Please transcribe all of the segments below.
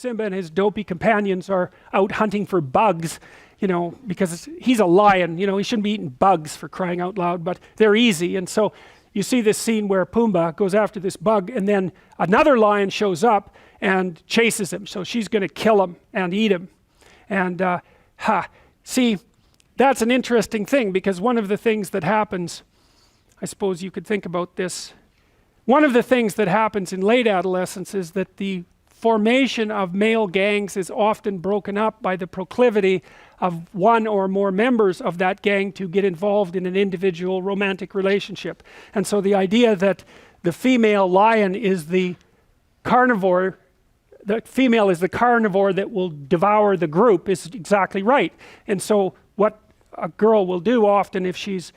Simba and his dopey companions are out hunting for bugs, because he's a lion, he shouldn't be eating bugs, for crying out loud, but they're easy. And so you see this scene where Pumbaa goes after this bug, and then another lion shows up and chases him. So she's going to kill him and eat him. And see, that's an interesting thing, because one of the things that happens, I suppose you could think about this, one of the things that happens in late adolescence is that the formation of male gangs is often broken up by the proclivity of one or more members of that gang to get involved in an individual romantic relationship. And so the idea that the female lion is the carnivore, the female is the carnivore that will devour the group, is exactly right. And so what a girl will do often if she's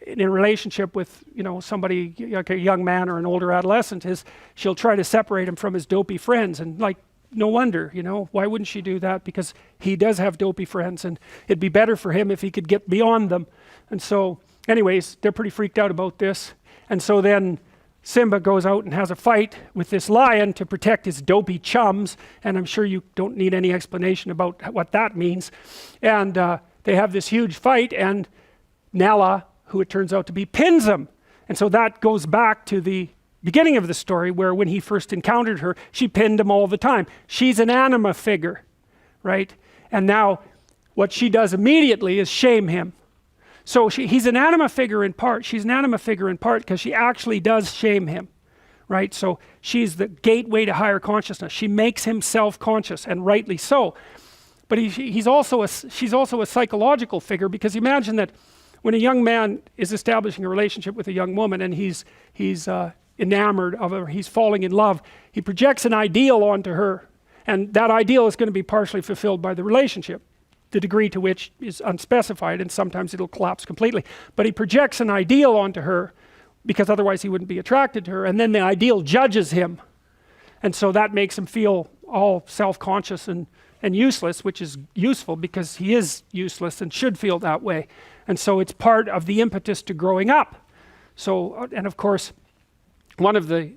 in a relationship with somebody like a young man or an older adolescent is she'll try to separate him from his dopey friends, and no wonder, why wouldn't she do that? Because he does have dopey friends, and it'd be better for him if he could get beyond them. And so anyways, they're pretty freaked out about this. And so then Simba goes out and has a fight with this lion to protect his dopey chums, and I'm sure you don't need any explanation about what that means. And they have this huge fight, and Nala, who it turns out to be, pins him. And so that goes back to the beginning of the story, where when he first encountered her, she pinned him all the time. She's an anima figure, right? And now what she does immediately is shame him. So he's an anima figure in part. She's an anima figure in part because she actually does shame him, right? So she's the gateway to higher consciousness. She makes him self-conscious, and rightly so. But she's also a psychological figure, because imagine that when a young man is establishing a relationship with a young woman and he's enamored of her, he's falling in love, he projects an ideal onto her, and that ideal is going to be partially fulfilled by the relationship, the degree to which is unspecified, and sometimes it'll collapse completely. But he projects an ideal onto her because otherwise he wouldn't be attracted to her, and then the ideal judges him, and so that makes him feel all self-conscious and useless, which is useful because he is useless and should feel that way. And so it's part of the impetus to growing up. So, and of course, you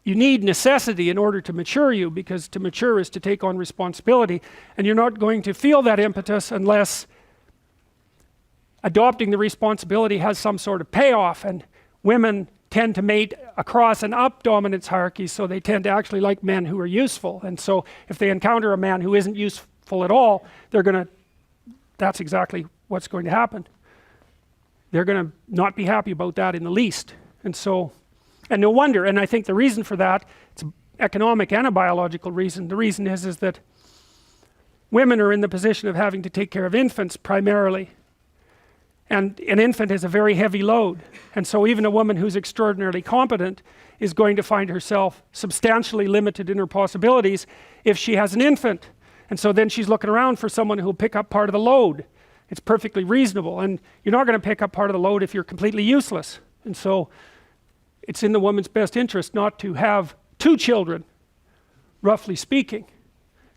need necessity in order to mature you, because to mature is to take on responsibility, and you're not going to feel that impetus unless adopting the responsibility has some sort of payoff. And women tend to mate across and up dominance hierarchies, so they tend to actually like men who are useful. And so if they encounter a man who isn't useful at all, that's exactly what's going to happen. They're going to not be happy about that in the least. And no wonder, and I think the reason for that, it's an economic and a biological reason. The reason is that women are in the position of having to take care of infants primarily. And an infant is a very heavy load. And so even a woman who's extraordinarily competent is going to find herself substantially limited in her possibilities if she has an infant. And so then she's looking around for someone who'll pick up part of the load. It's perfectly reasonable. And you're not going to pick up part of the load if you're completely useless. And so it's in the woman's best interest not to have 2 children, roughly speaking.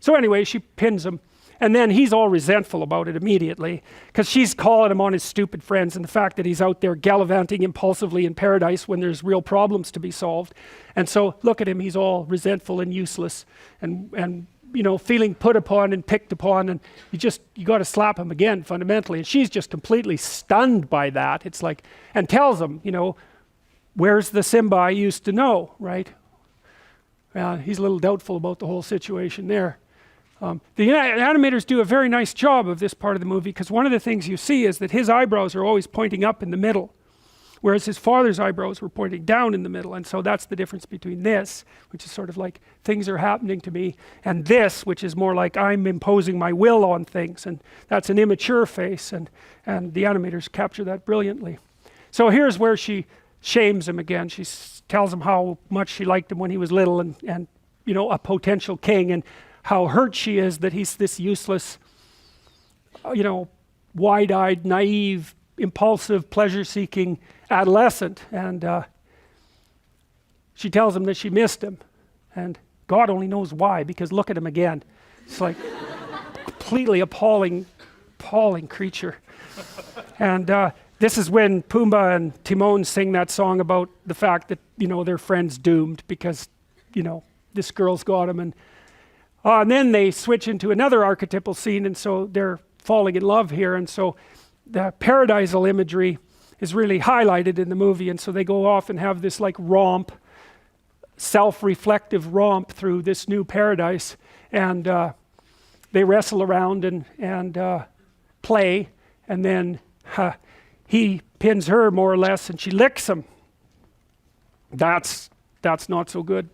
So anyway, she pins him. And then he's all resentful about it immediately, because she's calling him on his stupid friends and the fact that he's out there gallivanting impulsively in paradise when there's real problems to be solved. And so look at him, he's all resentful and useless and feeling put upon and picked upon, and you got to slap him again fundamentally. And she's just completely stunned by that. It's like, and tells him, where's the Simba I used to know, right? He's a little doubtful about the whole situation there. The animators do a very nice job of this part of the movie, because one of the things you see is that his eyebrows are always pointing up in the middle, whereas his father's eyebrows were pointing down in the middle. And so that's the difference between this, which is sort of like things are happening to me, and this, which is more like I'm imposing my will on things, and that's an immature face, and the animators capture that brilliantly. So here's where she shames him again. She tells him how much she liked him when he was little, and a potential king, and how hurt she is that he's this useless, wide-eyed, naive, impulsive, pleasure-seeking adolescent. And she tells him that she missed him, and God only knows why, because look at him again. It's like completely appalling creature. And this is when Pumbaa and Timon sing that song about the fact that their friend's doomed, because this girl's got him. And then they switch into another archetypal scene, and so they're falling in love here, and so the paradisal imagery is really highlighted in the movie, and so they go off and have this like romp, self-reflective romp through this new paradise, and they wrestle around and play, and then he pins her more or less, and she licks him. That's not so good.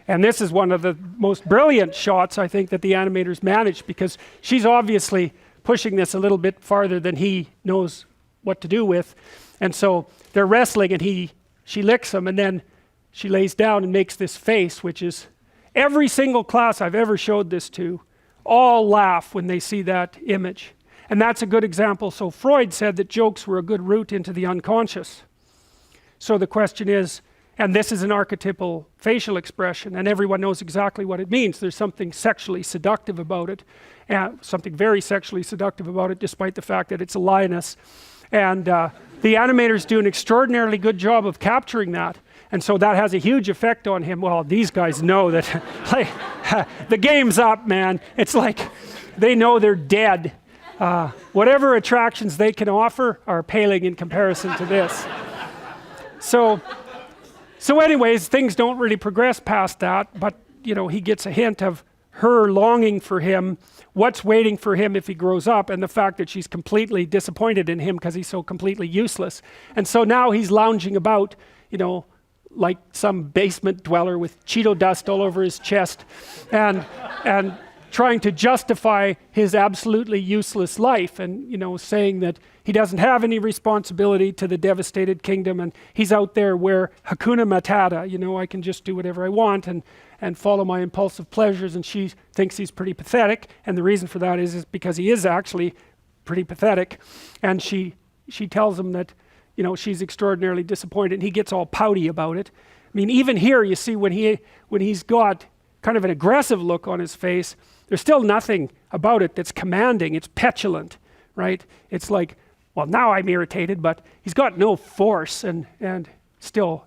And this is one of the most brilliant shots, I think, that the animators managed, because she's obviously pushing this a little bit farther than he knows what to do with. And so they're wrestling, and she licks him, and then she lays down and makes this face, which is, every single class I've ever showed this to, all laugh when they see that image. And that's a good example. So Freud said that jokes were a good route into the unconscious. So the question is, and this is an archetypal facial expression, and everyone knows exactly what it means. There's something sexually seductive about it, something very sexually seductive about it, despite the fact that it's a lioness. And the animators do an extraordinarily good job of capturing that. And so that has a huge effect on him. Well, these guys know that like, the game's up, man. It's like they know they're dead. Whatever attractions they can offer are paling in comparison to this. So anyways, things don't really progress past that, but he gets a hint of her longing for him, what's waiting for him if he grows up, and the fact that she's completely disappointed in him because he's so completely useless. And so now he's lounging about, like some basement dweller with Cheeto dust all over his chest, and trying to justify his absolutely useless life, and saying that he doesn't have any responsibility to the devastated kingdom, and he's out there where Hakuna Matata, I can just do whatever I want and follow my impulsive pleasures. And she thinks he's pretty pathetic, and the reason for that is because he is actually pretty pathetic. And she tells him that she's extraordinarily disappointed, and he gets all pouty about it. I mean, even here you see when he's got kind of an aggressive look on his face, there's still nothing about it that's commanding. It's petulant, right? It's like, well, now I'm irritated, but he's got no force, and still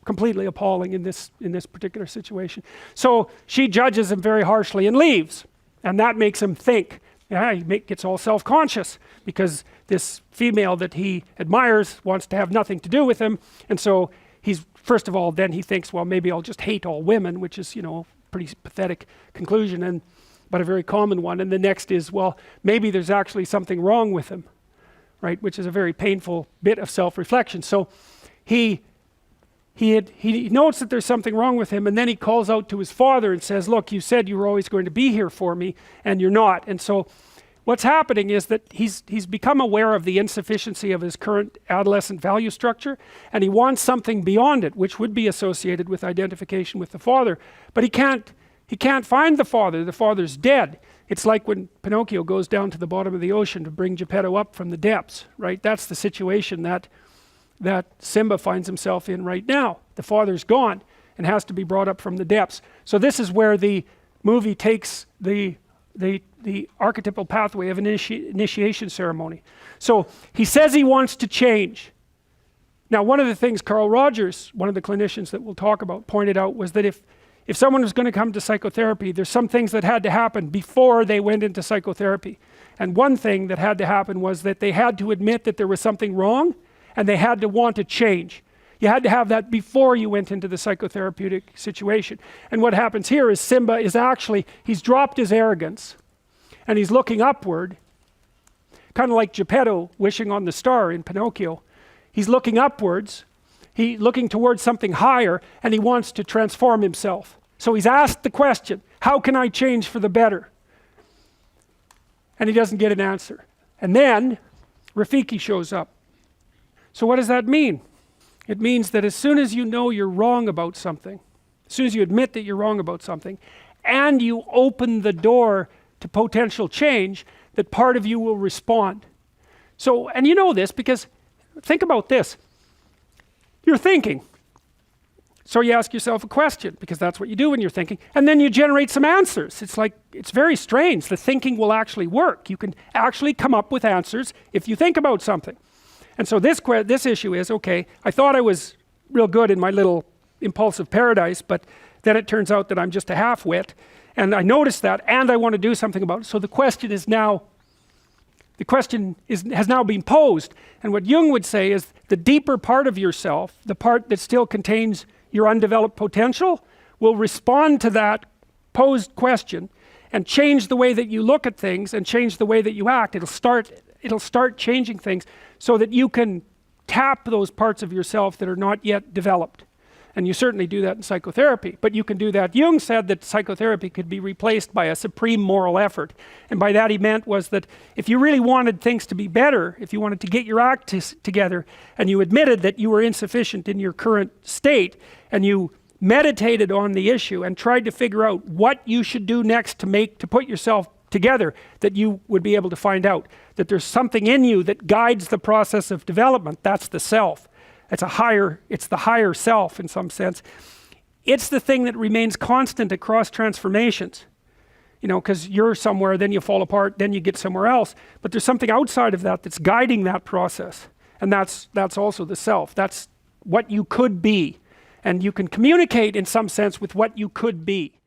completely appalling in this particular situation. So she judges him very harshly and leaves, and that makes him think. He gets all self-conscious because this female that he admires wants to have nothing to do with him, and so he's, first of all, then he thinks, well, maybe I'll just hate all women, which is, pretty pathetic conclusion, but a very common one. And the next is, well, maybe there's actually something wrong with him, right? Which is a very painful bit of self-reflection. So he notes that there's something wrong with him, and then he calls out to his father and says, look, you said you were always going to be here for me, and you're not. And so what's happening is that he's become aware of the insufficiency of his current adolescent value structure, and he wants something beyond it, which would be associated with identification with the father. But he can't find the father. The father's dead. It's like when Pinocchio goes down to the bottom of the ocean to bring Geppetto up from the depths, right? That's the situation that Simba finds himself in right now. The father's gone and has to be brought up from the depths. So this is where the movie takes the archetypal pathway of an initiation ceremony. So he says he wants to change. Now, one of the things Carl Rogers, one of the clinicians that we'll talk about, pointed out was that if someone was going to come to psychotherapy, there's some things that had to happen before they went into psychotherapy. And one thing that had to happen was that they had to admit that there was something wrong, and they had to want to change. You had to have that before you went into the psychotherapeutic situation. And what happens here is Simba is actually, he's dropped his arrogance, and he's looking upward, kind of like Geppetto wishing on the star in Pinocchio. He's looking upwards, he's looking towards something higher, and he wants to transform himself. So he's asked the question, how can I change for the better? And he doesn't get an answer. And then Rafiki shows up. So what does that mean? It means that as soon as you know you're wrong about something, as soon as you admit that you're wrong about something, and you open the door to potential change, that part of you will respond. So, and you know this because, think about this. You're thinking. So you ask yourself a question, because that's what you do when you're thinking, and then you generate some answers. It's like, it's very strange. The thinking will actually work. You can actually come up with answers if you think about something. And so this issue is, okay, I thought I was real good in my little impulsive paradise, but then it turns out that I'm just a half-wit, and I notice that, and I want to do something about it. So the question has now been posed, and what Jung would say is the deeper part of yourself, the part that still contains your undeveloped potential, will respond to that posed question and change the way that you look at things and change the way that you act. It'll start changing things so that you can tap those parts of yourself that are not yet developed. And you certainly do that in psychotherapy, but you can do that. Jung said that psychotherapy could be replaced by a supreme moral effort. And by that he meant was that if you really wanted things to be better, if you wanted to get your act together, and you admitted that you were insufficient in your current state, and you meditated on the issue and tried to figure out what you should do next to put yourself together, that you would be able to find out that there's something in you that guides the process of development. That's the self. It's the higher self in some sense. It's the thing that remains constant across transformations. You know, because you're somewhere, then you fall apart, then you get somewhere else. But there's something outside of that that's guiding that process. And that's also the self. That's what you could be. And you can communicate in some sense with what you could be.